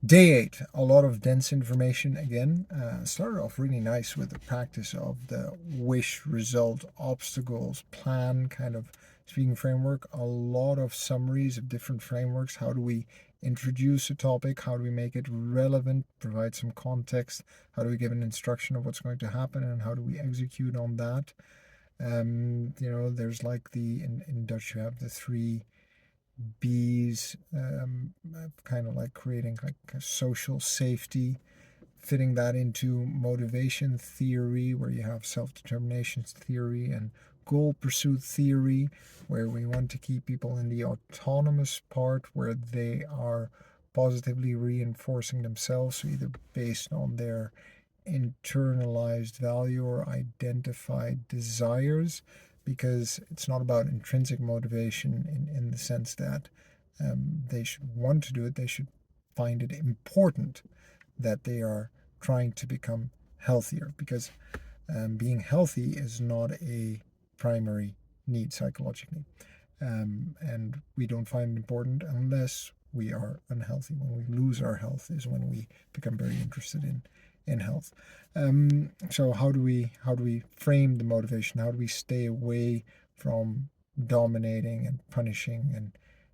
Day 8, a lot of dense information again. Started off really nice with the practice of the wish, result, obstacles, plan kind of speaking framework. A lot of summaries of different frameworks. How do we introduce a topic? How do we make it relevant? Provide some context. How do we give an instruction of what's going to happen? And how do we execute on that? There's like in Dutch you have the three B's, kind of like creating like a social safety, fitting that into motivation theory, where you have self-determination theory and goal pursuit theory, where we want to keep people in the autonomous part, where they are positively reinforcing themselves, so either based on their internalized value or identified desires, because it's not about intrinsic motivation in the sense that they should want to do it, they should find it important that they are trying to become healthier, because being healthy is not a primary need psychologically. And we don't find it important unless we are unhealthy. When we lose our health is when we become very interested in health. So how do we frame the motivation? How do we stay away from dominating and punishing and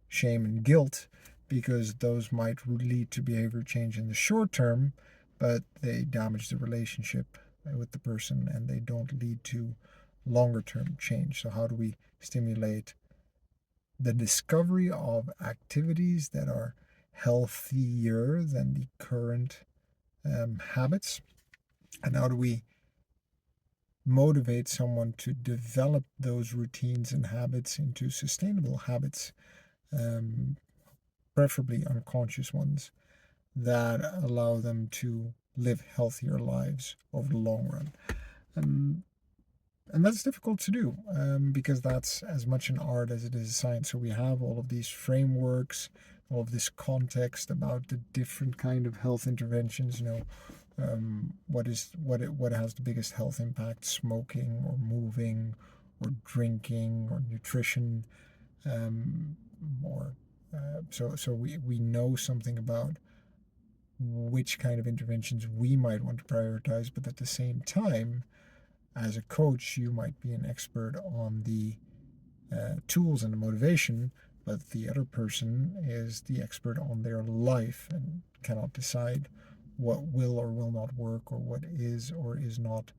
shame and guilt, because those might lead to behavior change in the short term, but they damage the relationship with the person and they don't lead to longer term change. So how do we stimulate the discovery of activities that are healthier than the current habits? And how do we motivate someone to develop those routines and habits into sustainable habits, preferably unconscious ones, that allow them to live healthier lives over the long run? And that's difficult to do, because that's as much an art as it is a science. So we have all of these frameworks, all of this context about the different kind of health interventions. What has the biggest health impact? Smoking or moving or drinking or nutrition, or so we know something about which kind of interventions we might want to prioritize, but at the same time, as a coach, you might be an expert on the tools and the motivation, but the other person is the expert on their life and cannot decide what will or will not work, or what is or is not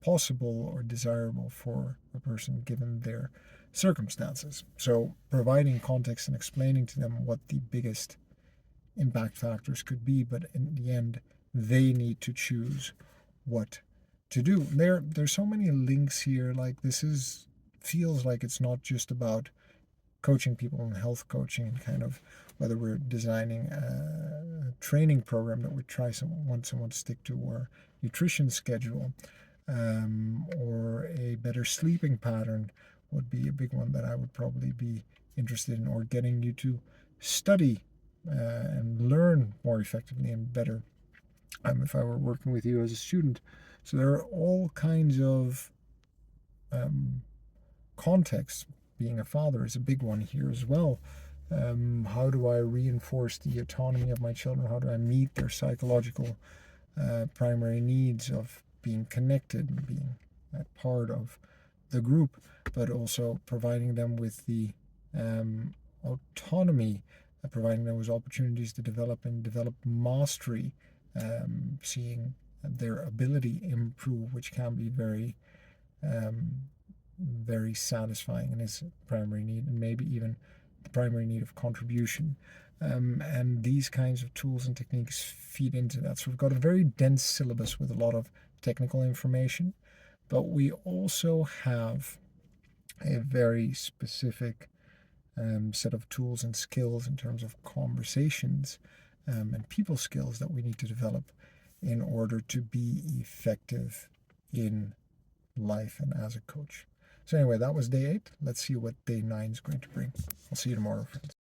possible or desirable for a person given their circumstances. So providing context and explaining to them what the biggest impact factors could be, but in the end, they need to choose what to do. There's so many links here. Like, feels like it's not just about coaching people in health coaching, and kind of whether we're designing a training program that we want someone to stick to, or nutrition schedule, or a better sleeping pattern would be a big one that I would probably be interested in, or getting you to study and learn more effectively and better, if I were working with you as a student. So there are all kinds of contexts. Being a father is a big one here as well. How do I reinforce the autonomy of my children? How do I meet their psychological primary needs of being connected and being a part of the group, but also providing them with the autonomy, providing them with opportunities to develop mastery, seeing their ability improve, which can be very satisfying, and is primary need, and maybe even the primary need of contribution. And these kinds of tools and techniques feed into that. So we've got a very dense syllabus with a lot of technical information, but we also have a very specific set of tools and skills in terms of conversations and people skills that we need to develop in order to be effective in life and as a coach. So anyway, that was day 8. Let's see what day 9 is going to bring. I'll see you tomorrow, friends.